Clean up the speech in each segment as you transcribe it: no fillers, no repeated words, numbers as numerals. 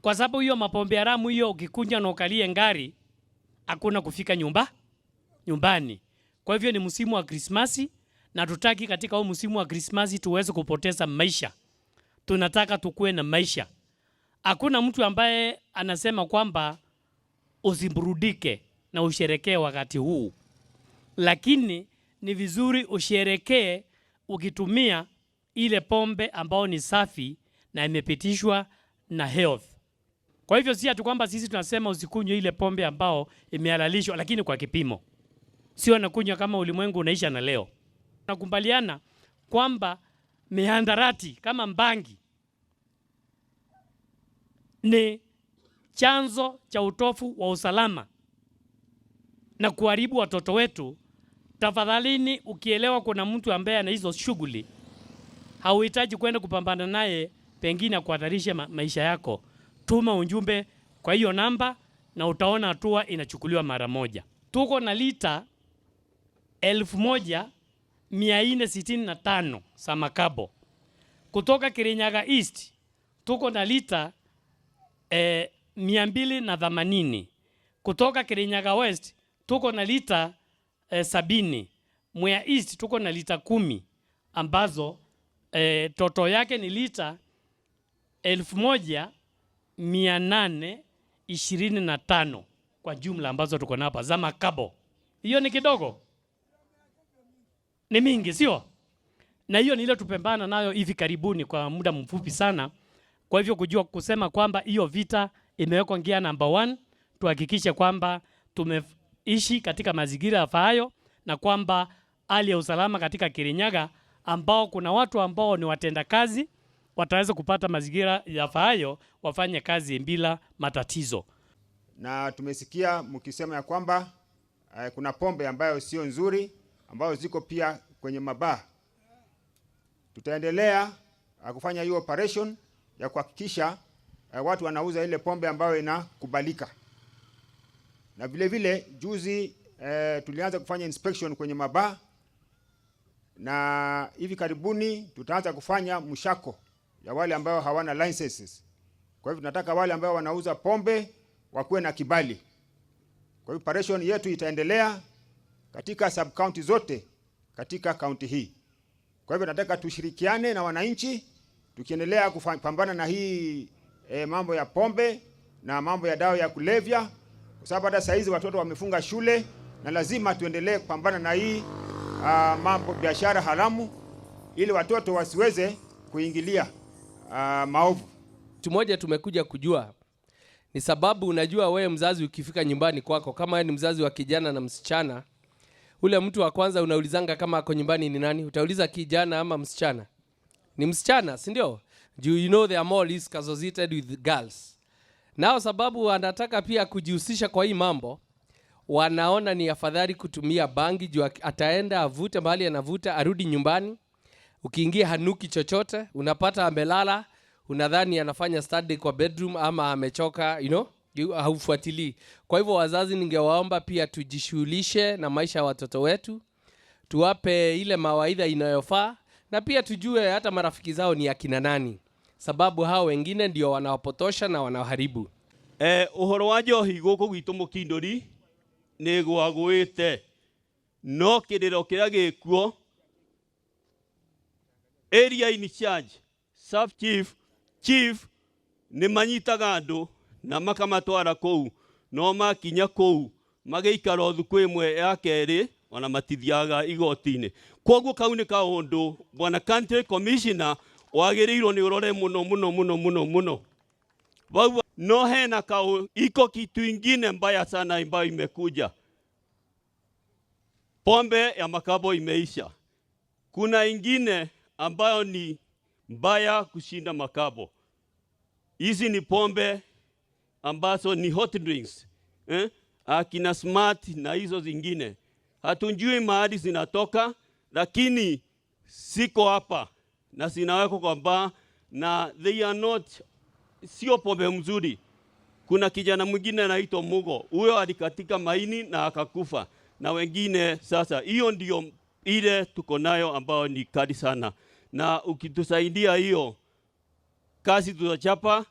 Kwa sababu hiyo mapombe haramu hiyo ukikunya na ukalie ngari hakuna kufika nyumbani. Kwa hivyo ni msimu wa Krismasi na tutaki katika huu msimu wa Krismasi tuweze kupoteza maisha. Tunataka tukue na maisha. Hakuna mtu ambaye anasema kwamba usiburudike na usherekee wakati huu. Lakini ni vizuri usherekee ukitumia ile pombe ambao ni safi na imepitishwa na health. Kwa hivyo si ati kwamba sisi tunasema usikunywe ile pombe ambao imehalalishwa, lakini kwa kipimo. Sio nakunywa kama ulimwengu unaisha na leo. Nakubaliana kwamba mihandarati kama mbangi ni chanzo cha utofu wa usalama na kuharibu watoto wetu. Tafadhalini, ukielewa kuna mtu ambaye ana hizo shughuli, hauhitaji kwenda kupambana naye pengine kuhatarisha maisha yako. Tuma ujumbe kwa hiyo namba na utaona hatua inachukuliwa mara moja. Tuko na lita 1465 za makabo. Kutoka Kirinyaga East tuko na lita 280. Kutoka Kirinyaga West tuko na lita 70. Mwea East tuko na lita 10 ambazo toto yake ni lita 1825 kwa jumla ambazo tuko na hapa za makabo. Hiyo ni kidogo? Ni mingi, sio? Na hiyo ni ile tupambana nayo hivi karibuni kwa muda mfupi sana. Kwa hivyo kujua kusema kwamba hiyo vita imewekwa ngia number 1, tuhakikishe kwamba tumeishi katika mazingira yafaayo na kwamba hali ya usalama katika Kirinyaga ambao kuna watu ambao ni watenda kazi wataweza kupata mazingira yafaayo wafanye kazi bila matatizo. Na tumesikia mkisema ya kwamba kuna pombe ambayo sio nzuri ambayo ziko pia kwenye mabaa. Tutaendelea kufanya hiyo operation ya kuhakikisha watu wanauza ile pombe ambayo inakubalika. Na vile vile juzi tulianza kufanya inspection kwenye mabaa na hivi karibuni tutaanza kufanya mshako ya wale ambao hawana licenses. Kwa hivyo tunataka wale ambao wanauza pombe wakuwe na kibali. Kwa hivyo operation yetu itaendelea katika sub county zote katika county hii. Kwa hivyo nataka tushirikiane na wananchi tukiendelea kupambana na hii mambo ya pombe na mambo ya dawa ya kulevya, kwa sababu hata saizi watoto wamefunga shule na lazima tuendelee kupambana na hii mambo biashara haramu ili watoto wasiweze kuingilia maovu. Tumoja tumekuja kujua ni sababu unajua wewe mzazi ukifika nyumbani kwako kama wewe ni mzazi wa kijana na msichana, ule mtu wa kwanza unaulizanga kama ako nyumbani ni nani? Utauliza kijana ama msichana? Ni msichana, si ndio? You know they are more associated with girls. Nao sababu wanataka pia kujihusisha kwa hii mambo, wanaona ni afadhali kutumia bangi juu ataenda avute mahali anavuta arudi nyumbani. Ukiingia hanuki chochote, unapata amelala, unadhani anafanya study kwa bedroom ama amechoka, haufuatilii. Kwa hivyo wazazi ningewaomba pia tujishughulishe na maisha ya watoto wetu. Tuwape ile mawaidha inayofaa na pia tujue hata marafiki zao ni akina nani. Sababu hao wengine ndio wanawapotosha na wanaharibu. Uhoro wa njohi guku gitu Mukindori ni gwagwite no kiriro kiria gikuo area in charge sub chief ni manyitaga andu na makamatwara kou no makinya kou magiikara thuku imwe ya keri ona matithiaga igoti-ini. Koguo kau ni kaundu bwana county commissioner wagirirwo ni urore muno. Wao no hena kau iko kitu ingine mbaya sana ambayo imekuja. Pombe ya makabo imeisha. Kuna ingine ambayo ni mbaya kushinda makabo. Hizi ni pombe ambazo ni hot drinks. Akina smart na hizo zingine. Hatunjui mahali zinatoka, lakini siko hapa na zinawekwa kwa bar na they are not, sio pombe mzuri. Kuna kijana mwingine anaitwa Mugo, huyo alikatika maini na akakufa, na wengine sasa. Hiyo ndio ile tuko nayo ambao ni kali sana, na ukitusaidia hiyo kazi tutachapa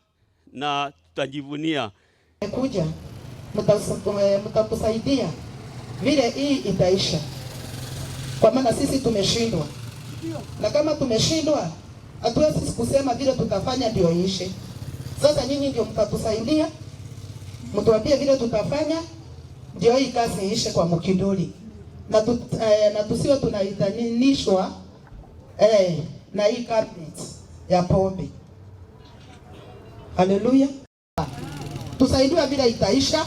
na tutajivunia. Kuja mtatusaidia vile hii itaisha, kwa maana sisi tumeshindwa, na kama tumeshindwa hatuwezi kusema vile tutafanya ndio iishe. Sasa nyinyi ndio mtatusaidia, mtuambie vile tutafanya ndio hii kazi iishe kwa mkiduli, na tusiwe tunaitanishwa na hii cabinet ya pombe. Haleluya. Tusaidiwe vile itaisha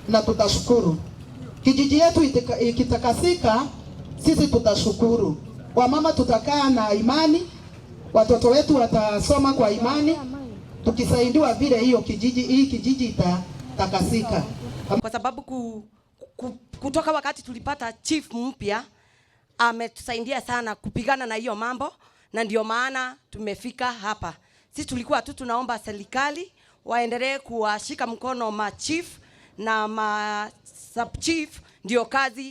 na tutashukuru. Kijiji yetu ikitakasika, sisi tutashukuru. Wamama tutakaa na imani, watoto wetu watasoma kwa imani, tukisaidiwa vile hii kijiji itatakasika. Kwa sababu kutoka wakati tulipata chief mpya ametusaidia sana kupigana na hiyo mambo, na ndio maana tumefika hapa. Sisi tulikuwa tu tunaomba serikali waendelee kuwashika mkono ma chief na ma sub chief, ndio kazi